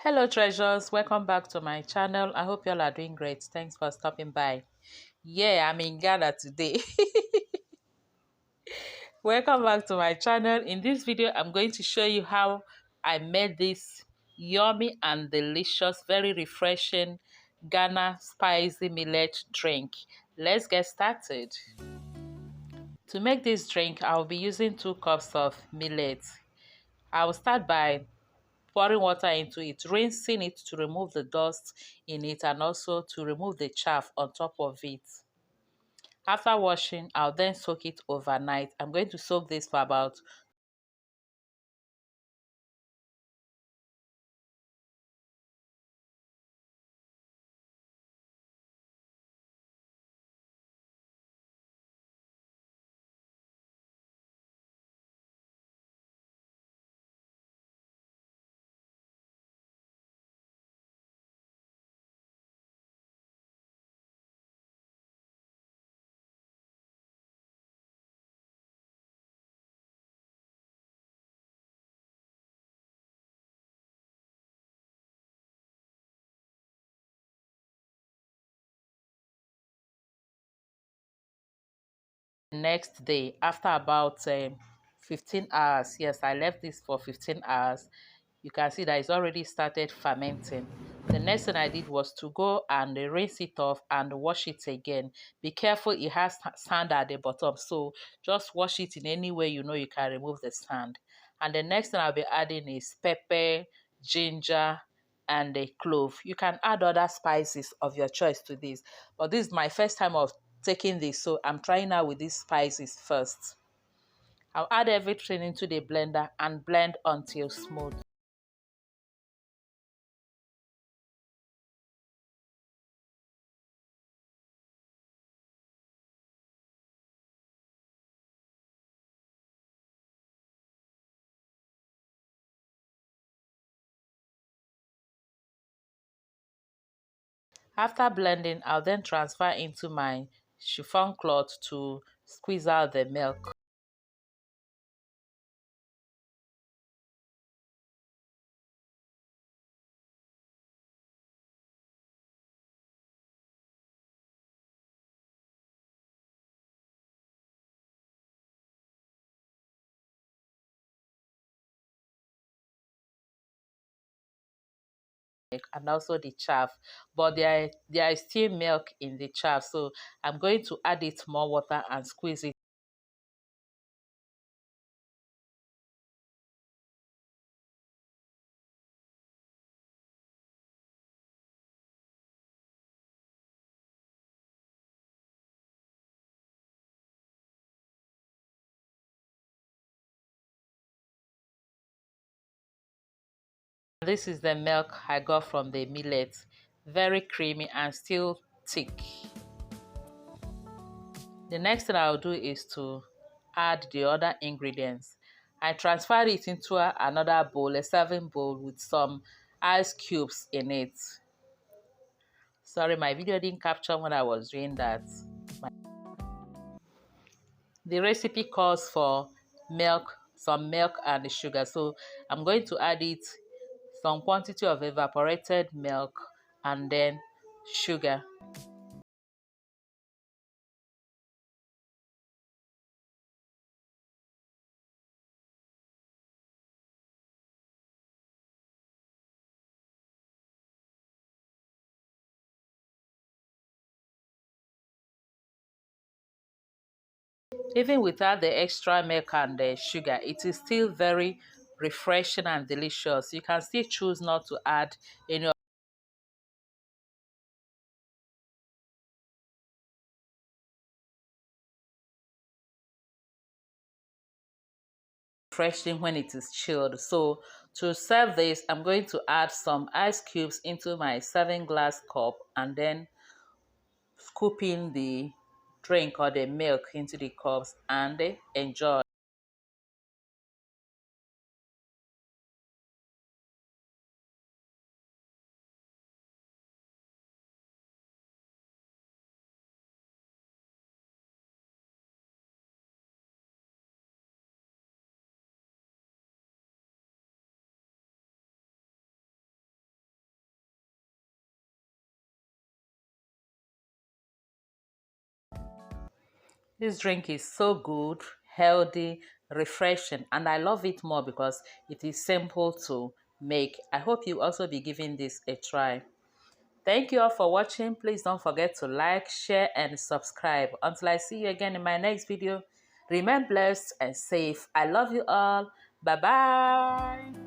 Hello treasures, welcome back to my channel. I hope y'all are doing great. Thanks for stopping by. Yeah, I'm in Ghana today. Welcome back to my channel. In this video, I'm going to show you how I made this yummy and delicious, very refreshing Ghana spicy millet drink. Let's get started. To make this drink, I'll be using 2 cups of millet. I will start by pouring water into it, rinsing it to remove the dust in it and also to remove the chaff on top of it. After washing, I'll then soak it overnight. I'm going to soak this for about the next day after about 15 hours. Yes, I left this for 15 hours. You can see that it's already started fermenting. The next thing I did was to go and rinse it off and wash it again. Be careful, it has sand at the bottom, so just wash it in any way you know you can remove the sand. And the next thing I'll be adding is pepper, ginger, and a clove. You can add other spices of your choice to this, but this is my first time of taking this, so I'm trying out with these spices first. I'll add everything into the blender and blend until smooth. After blending, I'll then transfer into my chiffon cloth to squeeze out the milk. And also the chaff, but there is still milk in the chaff, so I'm going to add it more water and squeeze it, this is the milk I got from the millet, very creamy and still thick. The next thing I'll do is to add the other ingredients. I transferred it into another bowl, a serving bowl with some ice cubes in it. Sorry, my video didn't capture when I was doing that. The recipe calls for milk, some milk and sugar. So I'm going to add it, some quantity of evaporated milk and then sugar. Even without the extra milk and the sugar, it is still very refreshing and delicious. You can still choose not to add any refreshing when it is chilled. So to serve this, I'm going to add some ice cubes into my serving glass cup and then scooping the drink or the milk into the cups and enjoy. This drink is so good, healthy, refreshing, and I love it more because it is simple to make. I hope you also be giving this a try. Thank you all for watching. Please don't forget to like, share, and subscribe. Until I see you again in my next video, remain blessed and safe. I love you all. Bye-bye.